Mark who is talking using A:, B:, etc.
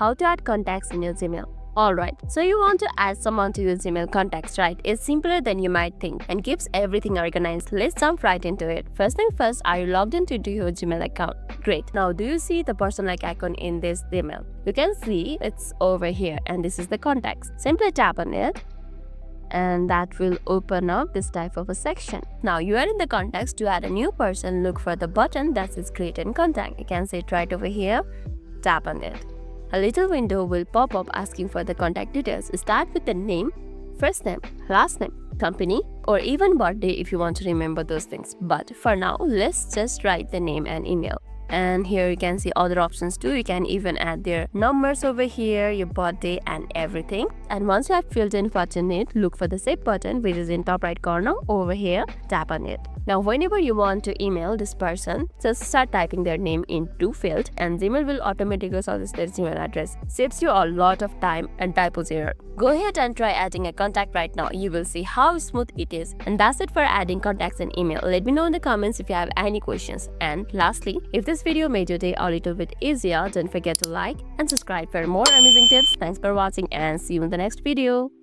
A: how to add contacts in your Gmail. Alright, so you want to add someone to your Gmail contacts, right? It's simpler than you might think and keeps everything organized. Let's jump right into it. First thing first, are you logged into your Gmail account? Great. Now, do you see the person-like icon in this Gmail? You can see it's over here and this is the contacts. Simply tap on it and that will open up this type of a section. Now you are in the contacts. To add a new person, look for the button that says create in contact. You can see it right over here. Tap on it. A little window will pop up asking for the contact details. Start with the name, first name, last name, company, or even birthday if you want to remember those things. But for now, let's just write the name and email. And here you can see other options too. You can even add their numbers over here, your birthday and everything. And once you have filled in what you need, look for the save button which is in top right corner over here. Tap on it. Now whenever you want to email this person, just start typing their name into field and Gmail will automatically suggest their Gmail address. Saves you a lot of time and typos error. Go ahead and try adding a contact right now. You will see how smooth it is. And that's it for adding contacts and email. Let me know in the comments if you have any questions. And lastly, if this video made your day a little bit easier, don't forget to like and subscribe for more amazing tips. Thanks for watching and see you in the next video.